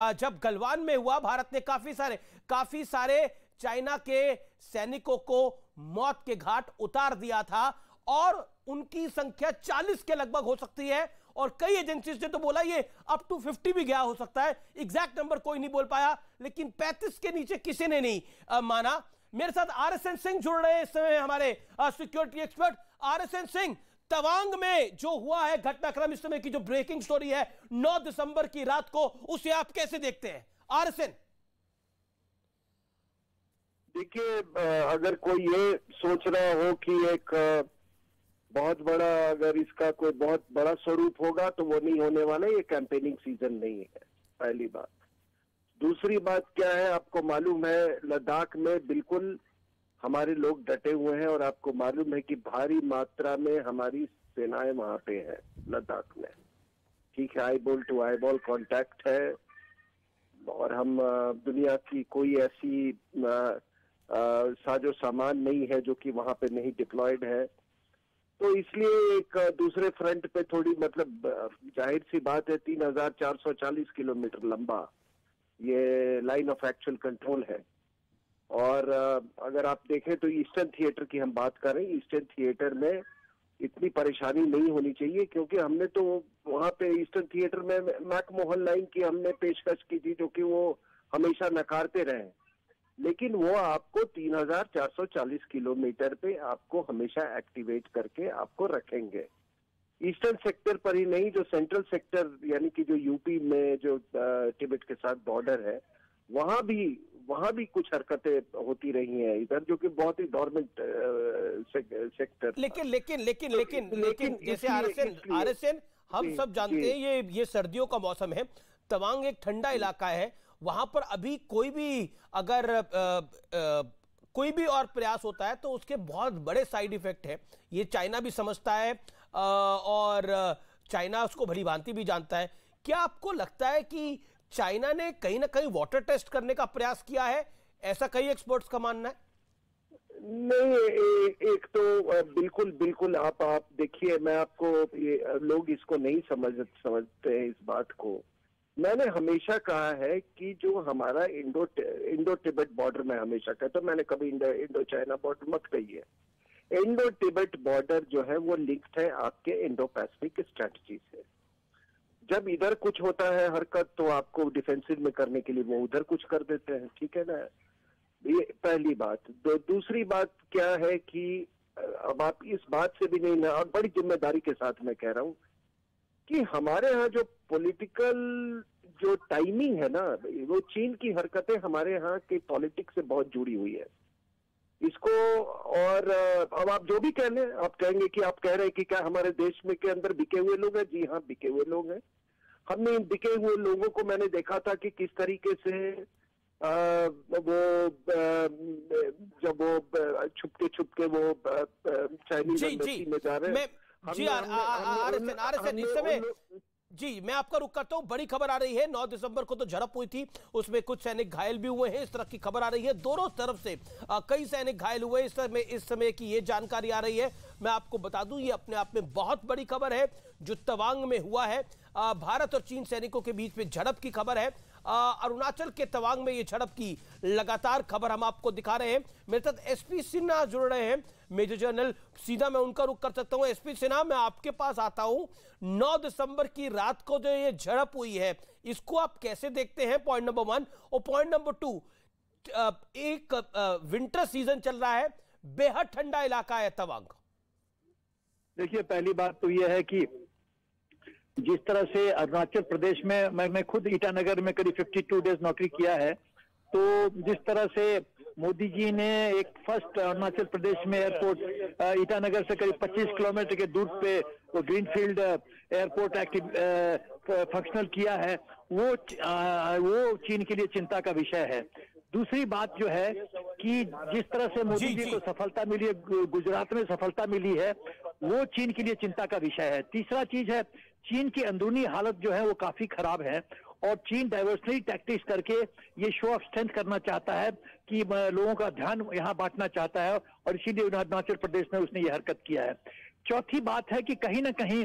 जब गलवान में हुआ, भारत ने काफी सारे चाइना के सैनिकों को मौत के घाट उतार दिया था और उनकी संख्या 40 के लगभग हो सकती है और कई एजेंसीज ने तो बोला ये अप टू 50 भी गया हो सकता है। एग्जैक्ट नंबर कोई नहीं बोल पाया, लेकिन 35 के नीचे किसी ने नहीं माना। मेरे साथ RSN सिंह जुड़ रहे हैं इस समय, हमारे security expert. RSN Singh, Tawang में जो हुआ है घटनाक्रम, इस समय की जो ब्रेकिंग स्टोरी है 9 दिसंबर की रात को, उसे आप कैसे देखते हैं RSN? देखिए, अगर कोई ये सोच रहा हो कि एक बहुत बड़ा, अगर इसका कोई बहुत बड़ा स्वरूप होगा तो वो नहीं होने वाला। ये कैंपेनिंग सीजन नहीं है, पहली बात। दूसरी बात क्या है, आपको मालूम है लद्दाख में बिल्कुल हमारे लोग डटे हुए हैं और आपको मालूम है कि भारी मात्रा में हमारी सेनाएं वहां पे हैं लद्दाख में। ठीक है, eye ball to eye ball contact है और हम दुनिया की कोई ऐसी साजो सामान नहीं है जो कि वहां पे नहीं डिप्लॉयड है। तो इसलिए एक दूसरे फ्रंट पे थोड़ी, मतलब जाहिर सी बात है 3440 किलोमीटर लंबा ये लाइन ऑफ एक्चुअल कंट्रोल है। और अगर आप देखें तो ईस्टर्न थिएटर की हम बात करें, ईस्टर्न थिएटर में इतनी परेशानी नहीं होनी चाहिए, क्योंकि हमने तो वहां पे ईस्टर्न थिएटर में मैकमोहन लाइन की हमने पेशकश की थी, जो कि वो हमेशा नकारते रहे। लेकिन वो आपको 3440 किलोमीटर पे आपको हमेशा एक्टिवेट करके आपको रखेंगे। ईस्टर्न सेक्टर पर ही नहीं, जो सेंट्रल सेक्टर यानी कि जो यूपी में जो तिब्बत के साथ बॉर्डर है, वहां भी कुछ हरकतें होती रही हैं इधर, जो कि बहुत ही डोरमेंट सेक्टर। लेकिन जैसे RSN हम सब जानते हैं ये सर्दियों का मौसम है, तवांग एक ठंडा इलाका है, वहां पर अभी कोई भी अगर कोई भी और प्रयास होता है तो उसके बहुत बड़े साइड इफेक्ट है। ये चाइना भी समझता है और चाइना उसको भली भांति भी जानता है। क्या आपको लगता है कि चाइना ने कहीं ना कहीं वाटर टेस्ट करने का प्रयास किया है? ऐसा कई एक्सपर्ट्स का मानना है। नहीं, एक तो बिल्कुल आप देखिए, मैं आपको लोग इसको नहीं समझते हैं इस बात को। मैंने हमेशा कहा है कि जो हमारा इंडो तिब्बत बॉर्डर, मैं हमेशा कहता हूं, मैंने कभी इंडो चाइना बॉर्डर मत कही है। इंडो तिब्बत बॉर्डर जो है वो लिंक्ड है आपके इंडो पैसिफिक स्ट्रेटजी से। जब इधर कुछ होता है हरकत तो आपको डिफेंसिव में करने के लिए वो उधर कुछ कर देते हैं, ठीक है ना। ये पहली बात। दूसरी बात क्या है कि अब आप इस बात से भी नहीं, और बड़ी जिम्मेदारी के साथ मैं कह रहा हूं कि हमारे यहाँ जो पॉलिटिकल जो टाइमिंग है ना, वो चीन की हरकतें हमारे यहाँ के पॉलिटिक्स से बहुत जुड़ी हुई है इसको। और अब आप जो भी कह लें, आप कहेंगे कि आप कह रहे हैं कि क्या हमारे देश में के अंदर बिके हुए लोग हैं? जी हाँ, बिके हुए लोग हैं। हमने इन बिके हुए लोगों को मैंने देखा था कि किस तरीके से जब वो छुपके वो चाइनीज एम्बेसी में जा रहे हैं। जी RSN इस समय, जी मैं आपका रुख करता हूं। बड़ी खबर आ रही है, 9 दिसंबर को तो झड़प हुई थी, उसमें कुछ सैनिक घायल भी हुए हैं, इस तरह की खबर आ रही है। दोनों तरफ से कई सैनिक घायल हुए इस समय की ये जानकारी आ रही है। मैं आपको बता दूं, ये अपने आप में बहुत बड़ी खबर है जो तवांग में हुआ है। भारत और चीन सैनिकों के बीच में झड़प की खबर है। अरुणाचल के तवांग में ये झड़प की लगातार खबर हम आपको दिखा रहे हैं। मेरे साथ SP सिन्हा जुड़ रहे हैं, मेजर जनरल। सीधा मैं उनका रुख कर सकता हूं। SP सिन्हा, मैं आपके पास आता हूं। 9 दिसंबर की रात को जो ये झड़प हुई है, इसको आप कैसे देखते हैं? Point number 1। और पॉइंट नंबर 2, एक विंटर सीजन चल रहा है, बेहद ठंडा इलाका है तवांग। देखिए, पहली बात तो यह है कि जिस तरह से अरुणाचल प्रदेश में मैं खुद ईटानगर में करीब 52 डेज नौकरी किया है, तो जिस तरह से मोदी जी ने एक फर्स्ट अरुणाचल प्रदेश में एयरपोर्ट ईटानगर से करीब 25 किलोमीटर के दूर पे वो ग्रीनफील्ड एयरपोर्ट फंक्शनल किया है, वो चीन के लिए चिंता का विषय है। दूसरी बात जो है कि जिस तरह से मोदी जी को सफलता मिली है, गुजरात में सफलता मिली है, वो चीन के लिए चिंता का विषय है। तीसरा चीज है, चीन की अंदरूनी हालत जो है वो काफी खराब है और चीन डाइवर्सनरी टैक्टिक्स करके ये शो ऑफ स्ट्रेंथ करना चाहता है कि लोगों का ध्यान यहाँ बांटना चाहता है और इसीलिए अरुणाचल प्रदेश में उसने ये हरकत किया है। चौथी बात है कि कहीं ना कहीं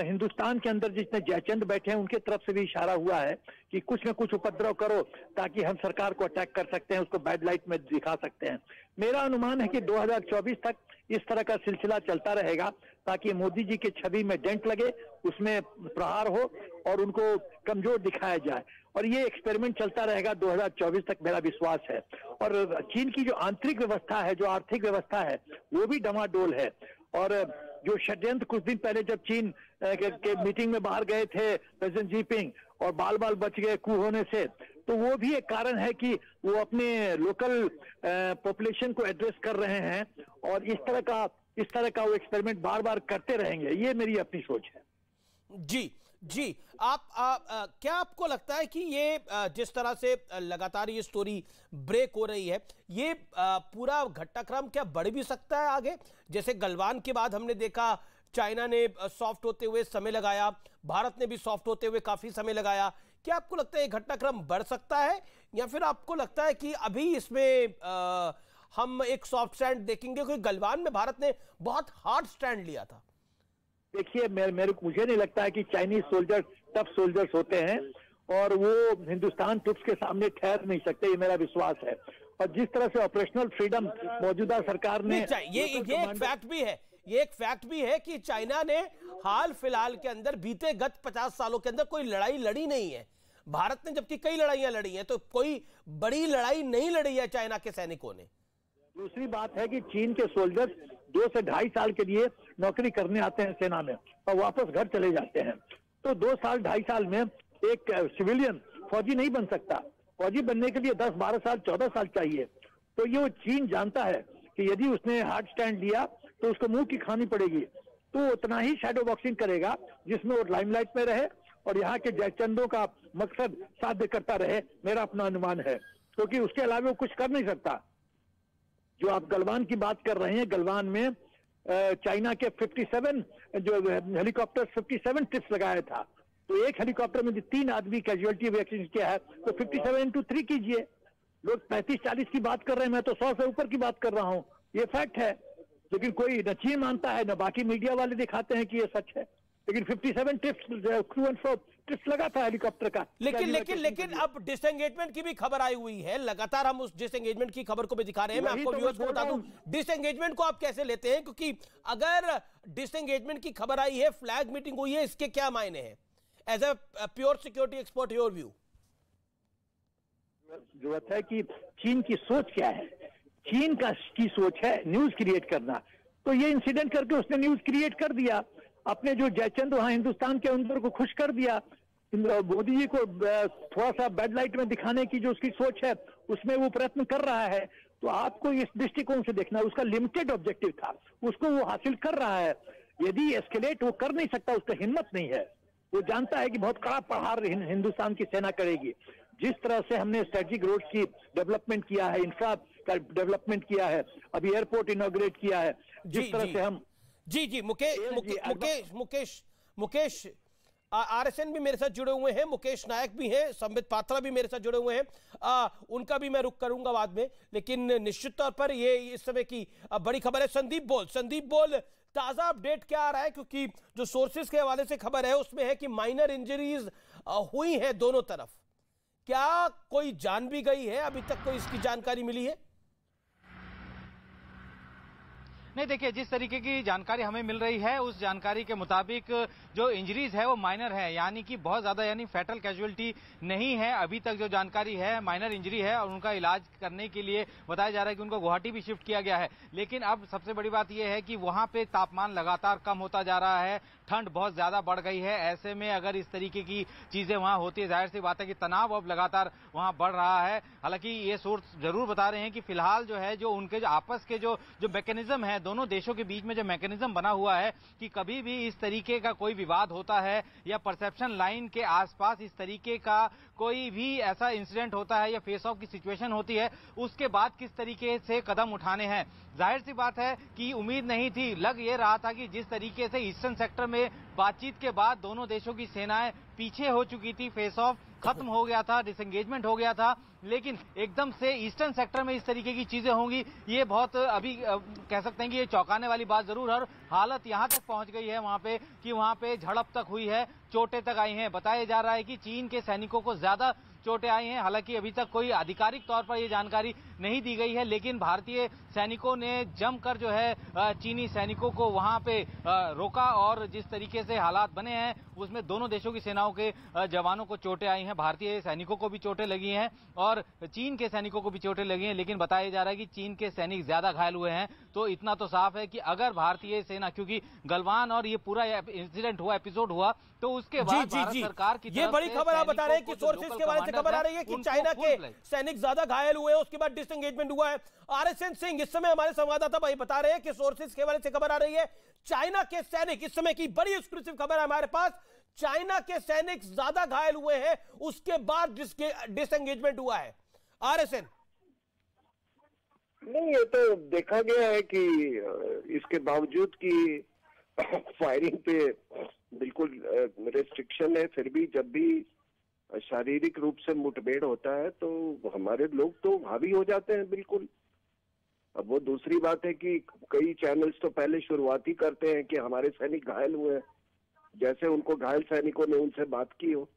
हिंदुस्तान के अंदर जितने जयचंद बैठे हैं उनके तरफ से भी इशारा हुआ है कि कुछ न कुछ उपद्रव करो ताकि हम सरकार को अटैक कर सकते हैं, उसको बैड लाइट में दिखा सकते हैं। मेरा अनुमान है कि 2024 तक इस तरह का सिलसिला चलता रहेगा ताकि मोदी जी की छवि में डेंट लगे, उसमें प्रहार हो और उनको कमजोर दिखाया जाए, और ये एक्सपेरिमेंट चलता रहेगा 2024 तक, मेरा विश्वास है। और चीन की जो आंतरिक व्यवस्था है, जो आर्थिक व्यवस्था है, वो भी डमाडोल है। और जो षड्यंत्र कुछ दिन पहले जब चीन के मीटिंग में बाहर गए थे प्रेसिडेंट जीपिंग और बाल बाल बच गए कू होने से, तो वो भी एक कारण है कि वो अपने लोकल पॉपुलेशन को एड्रेस कर रहे हैं और इस तरह का वो एक्सपेरिमेंट बार बार करते रहेंगे। ये मेरी अपनी सोच है। जी क्या आपको लगता है कि ये जिस तरह से लगातार ये स्टोरी ब्रेक हो रही है, ये पूरा घटनाक्रम क्या बढ़ भी सकता है आगे? जैसे गलवान के बाद हमने देखा चाइना ने सॉफ्ट होते हुए समय लगाया, भारत ने भी सॉफ्ट होते हुए काफी समय लगाया। क्या आपको लगता है ये घटनाक्रम बढ़ सकता है, या फिर आपको लगता है कि अभी इसमें हम एक सॉफ्ट स्टैंड देखेंगे? क्योंकि गलवान में भारत ने बहुत हार्ड स्टैंड लिया था। देखिए, मुझे नहीं लगता है कि चाइनीज सोल्जर टफ सोल्जर्स होते हैं और वो हिंदुस्तान ट्रुप्स के सामने ठहर नहीं सकते, ये मेरा विश्वास है। और जिस तरह से ऑपरेशनल फ्रीडम मौजूदा सरकार ने, ये एक फैक्ट भी है कि चाइना ने हाल फिलहाल के अंदर बीते गत 50 सालों के अंदर कोई लड़ाई लड़ी नहीं है। भारत ने जबकि कई लड़ाइयां लड़ी हैं, तो कोई बड़ी लड़ाई नहीं लड़ी है चाइना के सैनिकों ने। दूसरी बात है कि चीन के सोल्जर्स 2 से 2.5 साल के लिए नौकरी करने आते हैं सेना में और वापस घर चले जाते हैं। तो 2 साल 2.5 साल में एक सिविलियन फौजी नहीं बन सकता। फौजी बनने के लिए 10, 12 साल, 14 साल चाहिए। तो ये चीन जानता है कि यदि उसने हार्ड स्टैंड लिया तो उसको मुंह की खानी पड़ेगी, तो उतना ही शैडो बॉक्सिंग करेगा जिसमें वो लाइमलाइट में रहे और यहाँ के जयचंदों का मकसद साध्य करता रहे, मेरा अपना अनुमान है। क्योंकि उसके अलावा वो कुछ कर नहीं सकता। जो आप गलवान की बात कर रहे हैं, गलवान में चाइना के 57 जो हेलीकॉप्टर 57 टिप्स लगाया था, तो एक हेलीकॉप्टर में 3 आदमी कैजुअलिटी वैक्सीन किया है, तो 57 into 3 कीजिए। लोग 35-40 की बात कर रहे हैं, मैं तो 100 से ऊपर की बात कर रहा हूं। ये फैक्ट है, लेकिन कोई न चीन मानता है, न बाकी मीडिया वाले दिखाते हैं कि ये सच है। लेकिन 57 टिप्स लगा था हेलीकॉप्टर का। लेकिन अब डिसएंगेजमेंट की भी खबर आई हुई है, लगातार हम उस डिसएंगेजमेंट की खबर को भी दिखा रहे हैं। मैं आपको व्यूअर्स को बता दूं, डिसएंगेजमेंट को आप कैसे लेते हैं? क्योंकि अगर डिसएंगेजमेंट की खबर आई है, फ्लैग मीटिंग हुई है, इसके क्या मायने हैं? As a pure security expert, your view. जरूरत है कि चीन की सोच क्या है। चीन की सोच है न्यूज क्रिएट करना, तो ये इंसिडेंट करके उसने न्यूज क्रिएट कर दिया, अपने जो जयचंद वहां हिंदुस्तान के अंदर को खुश कर दिया। मोदी जी को थोड़ा सा बैड लाइट में दिखाने की जो उसकी सोच है, उसमें वो प्रयत्न कर रहा है। तो आपको इस दृष्टिकोण से देखना है, उसका लिमिटेड ऑब्जेक्टिव था, उसको वो हासिल कर रहा है। यदि एस्केलेट वो कर नहीं सकता, उसका हिम्मत नहीं है। वो जानता है कि बहुत कड़ा प्रहार हिंदुस्तान की सेना करेगी। जिस तरह से हमने स्ट्रेटेजिक रोड की डेवलपमेंट किया है, इंफ्रा का डेवलपमेंट किया है, अभी एयरपोर्ट इनॉग्रेट किया है, जिस तरह से हम मुकेश आरएसएन भी मेरे साथ जुड़े हुए हैं, मुकेश नायक भी हैं, संबित पात्रा भी मेरे साथ जुड़े हुए हैं। उनका भी मैं रुख करूंगा बाद में, लेकिन निश्चित तौर पर ये इस समय की बड़ी खबर है। संदीप बोल, ताजा अपडेट क्या आ रहा है? क्योंकि जो सोर्सेज के हवाले से खबर है उसमें है कि माइनर इंजरीज हुई है दोनों तरफ। क्या कोई जान भी गई है? अभी तक कोई इसकी जानकारी मिली है? नहीं, देखिए, जिस तरीके की जानकारी हमें मिल रही है उस जानकारी के मुताबिक जो इंजरीज है वो माइनर है, यानी कि बहुत ज्यादा यानी फैटल कैजुअलिटी नहीं है। अभी तक जो जानकारी है माइनर इंजरी है और उनका इलाज करने के लिए बताया जा रहा है कि उनको गुवाहाटी भी शिफ्ट किया गया है। लेकिन अब सबसे बड़ी बात यह है कि वहां पे तापमान लगातार कम होता जा रहा है, ठंड बहुत ज्यादा बढ़ गई है। ऐसे में अगर इस तरीके की चीजें वहां होती है, जाहिर सी बात है कि तनाव अब लगातार वहां बढ़ रहा है। हालांकि ये सोर्स जरूर बता रहे हैं कि फिलहाल जो है जो उनके जो आपस के जो मैकेनिज्म है, दोनों देशों के बीच में जो मैकेनिज्म बना हुआ है कि कभी भी इस तरीके का कोई विवाद होता है या परसेप्शन लाइन के आसपास इस तरीके का कोई भी ऐसा इंसिडेंट होता है या फेस ऑफ की सिचुएशन होती है, उसके बाद किस तरीके से कदम उठाने हैं। जाहिर सी बात है कि उम्मीद नहीं थी, लग ये रहा था कि जिस तरीके से ईस्टर्न सेक्टर में बातचीत के बाद दोनों देशों की सेनाएं पीछे हो चुकी थी, फेस ऑफ खत्म हो गया था, डिसएंगेजमेंट हो गया था, लेकिन एकदम से ईस्टर्न सेक्टर में इस तरीके की चीजें होंगी, ये बहुत अभी कह सकते हैं कि ये चौंकाने वाली बात जरूर है। हालत यहां तक पहुंच गई है वहां पे कि वहां पे झड़प तक हुई है, चोटें तक आई हैं। बताया जा रहा है कि चीन के सैनिकों को ज्यादा चोटें आई हैं। हालांकि अभी तक कोई आधिकारिक तौर पर यह जानकारी नहीं दी गई है, लेकिन भारतीय सैनिकों ने जमकर जो है चीनी सैनिकों को वहां पे रोका और जिस तरीके से हालात बने हैं उसमें दोनों देशों की सेनाओं के जवानों को चोटें आई हैं, भारतीय सैनिकों को भी चोटें लगी हैं और चीन के सैनिकों को भी चोटें लगी हैं। लेकिन बताया जा रहा है कि चीन के सैनिक ज्यादा घायल हुए हैं। तो इतना तो साफ है कि अगर भारतीय सेना, क्योंकि गलवान और ये पूरा इंसिडेंट हुआ, एपिसोड हुआ, तो उसके बाद भारत सरकार की ये बड़ी खबर आप बता रहे हैं कि सोर्सेज के बारे से खबर आ रही है कि चाइना के सैनिक ज्यादा घायल हुए हैं, उसके बाद डिसएंगेजमेंट हुआ है। आरएसएन सिंह इस समय हमारे संवाददाता भाई बता रहे हैं कि सोर्सेज के बारे से खबर आ रही है, चाइना के सैनिक, इस समय की बड़ी एक्सक्लूसिव खबर है हमारे पास, चाइना के सैनिक ज्यादा घायल हुए हैं, उसके बाद डिसएंगेजमेंट हुआ है। आरएसएन नहीं, ये तो देखा गया है कि इसके बावजूद कि फायरिंग पे बिल्कुल रेस्ट्रिक्शन है, फिर भी जब भी शारीरिक रूप से मुठभेड़ होता है तो हमारे लोग तो हावी हो जाते हैं बिल्कुल। अब वो दूसरी बात है कि कई चैनल्स तो पहले शुरुआत ही करते हैं कि हमारे सैनिक घायल हुए हैं, जैसे उनको घायल सैनिकों ने उनसे बात की हो,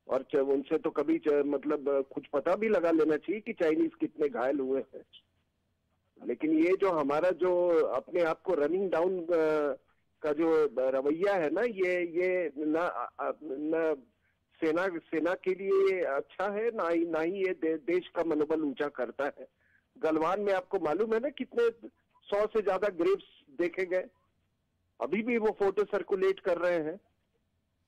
और उनसे तो कभी मतलब कुछ पता भी लगा लेना चाहिए कि चाइनीज कितने घायल हुए हैं। लेकिन ये जो हमारा जो अपने आप को रनिंग डाउन का जो रवैया है ना, ये ना सेना के लिए अच्छा है, ना ही ये देश का मनोबल ऊंचा करता है। गलवान में आपको मालूम है ना कितने 100 से ज्यादा ग्रेव्स देखे गए, अभी भी वो फोटो सर्कुलेट कर रहे हैं।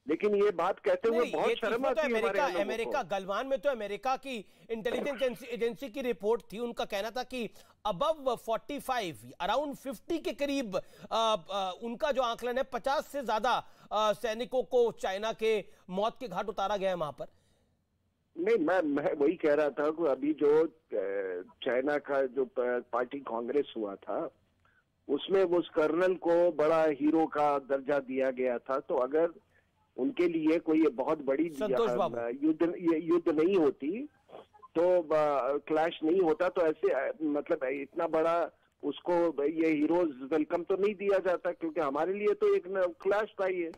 लेकिन ये बात कहते हुए बहुत शर्म आती है। अमेरिका गलवान में तो अमेरिका की इंटेलिजेंस एजेंसी की रिपोर्ट थी, उनका कहना था कि अबव 45 अराउंड 50 के करीब उनका जो आंकलन है 50 से ज्यादा सैनिकों को चाइना के मौत के घाट उतारा गया है वहां पर। नहीं, मैं वही कह रहा था कि अभी जो चाइना का जो पार्टी कांग्रेस हुआ था उसमें उस कर्नल को बड़ा हीरो का दर्जा दिया गया था। तो अगर उनके लिए कोई ये बहुत बड़ी युद्ध नहीं होती तो क्लैश नहीं होता, तो ऐसे मतलब इतना बड़ा उसको ये हीरोज वेलकम तो नहीं दिया जाता, क्योंकि हमारे लिए तो एक क्लैश था, ये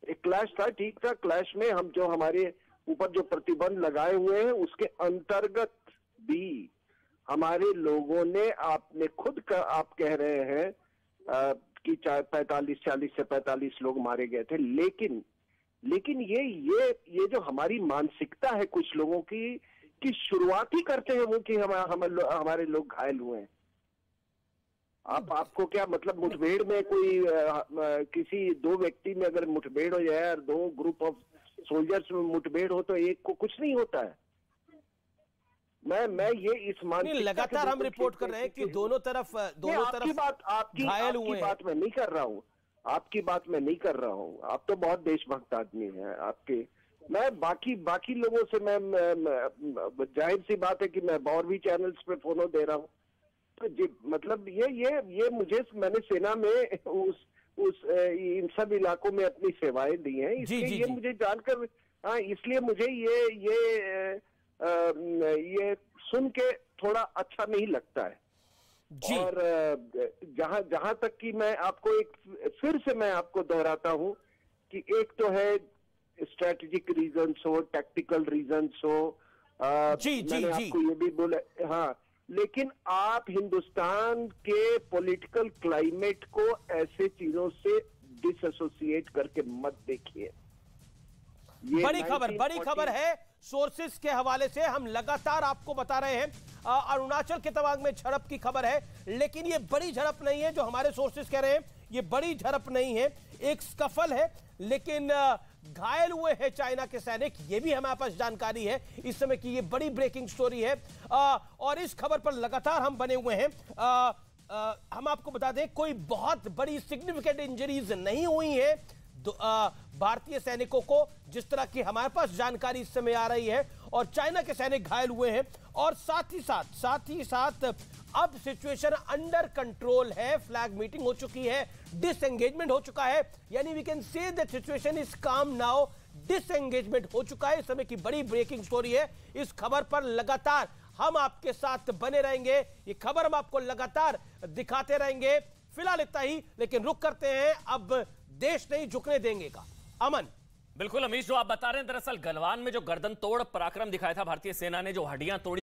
एक क्लैश था, ठीक था। क्लैश में हम जो हमारे ऊपर जो प्रतिबंध लगाए हुए हैं उसके अंतर्गत भी हमारे लोगों ने, आपने खुद का आप कह रहे हैं कि 40 से 45 लोग मारे गए थे, लेकिन ये जो हमारी मानसिकता है कुछ लोगों की कि शुरुआत ही करते हैं वो कि हमारे लोग घायल हुए हैं। आपको क्या मतलब, मुठभेड़ में कोई किसी दो व्यक्ति में अगर मुठभेड़ हो जाए और 2 ग्रुप ऑफ सोल्जर्स में मुठभेड़ हो तो एक को कुछ नहीं होता है। मैं ये इस मानसिकता लगातार हम रिपोर्ट कर रहे हैं कि दोनों तरफ घायल हुए हैं। बात मैं नहीं कर रहा हूँ, आपकी बात मैं नहीं कर रहा हूँ, आप तो बहुत देशभक्त आदमी हैं आपके। मैं बाकी लोगों से मैं जाहिर सी बात है कि मैं और भी चैनल्स पे फोनो दे रहा हूँ, तो मतलब ये मुझे, मैंने सेना में उस इन सब इलाकों में अपनी सेवाएं दी हैं, इसलिए ये मुझे जानकर, हाँ, इसलिए मुझे ये सुन के थोड़ा अच्छा नहीं लगता है। और जहां तक कि मैं आपको फिर से मैं आपको दोहराता हूं कि एक तो है स्ट्रेटेजिक रीजंस हो, टैक्टिकल रीजंस हो, मैंने आपको ये भी बोला, हाँ, लेकिन आप हिंदुस्तान के पॉलिटिकल क्लाइमेट को ऐसे चीजों से डिसएसोसिएट करके मत देखिए। बड़ी खबर है, सोर्सेस के हवाले से हम लगातार आपको बता रहे हैं। अरुणाचल के तवांग में झड़प की खबर है, लेकिन ये बड़ी झड़प नहीं है जो हमारे सोर्सेस कह रहे हैं, ये बड़ी झड़प नहीं है, एक स्कफल है, लेकिन घायल हुए हैं चाइना के सैनिक, ये भी हमारे पास जानकारी है इस समय की, ये बड़ी ब्रेकिंग स्टोरी है। और इस खबर पर लगातार हम बने हुए हैं। हम आपको बता दें कोई बहुत बड़ी सिग्निफिकेंट इंजरीज नहीं हुई है भारतीय सैनिकों को, जिस तरह की हमारे पास जानकारी इस समय आ रही है, और चाइना के सैनिक घायल हुए हैं। और साथ ही साथ अब सिचुएशन अंडर कंट्रोल है, फ्लैग मीटिंग हो चुकी है, डिसएंगेजमेंट हो चुका है, यानी we can say that situation is calm now. Disengagement हो चुका है। इस समय की बड़ी ब्रेकिंग स्टोरी है। इस खबर पर लगातार हम आपके साथ बने रहेंगे, ये खबर हम आपको लगातार दिखाते रहेंगे। फिलहाल इतना ही, लेकिन रुक करते हैं अब देश नहीं झुकने देंगे का। अमन। बिल्कुल अमीश, जो आप बता रहे हैं, दरअसल गलवान में जो गर्दन तोड़ पराक्रम दिखाया था भारतीय सेना ने, जो हड्डियां तोड़ी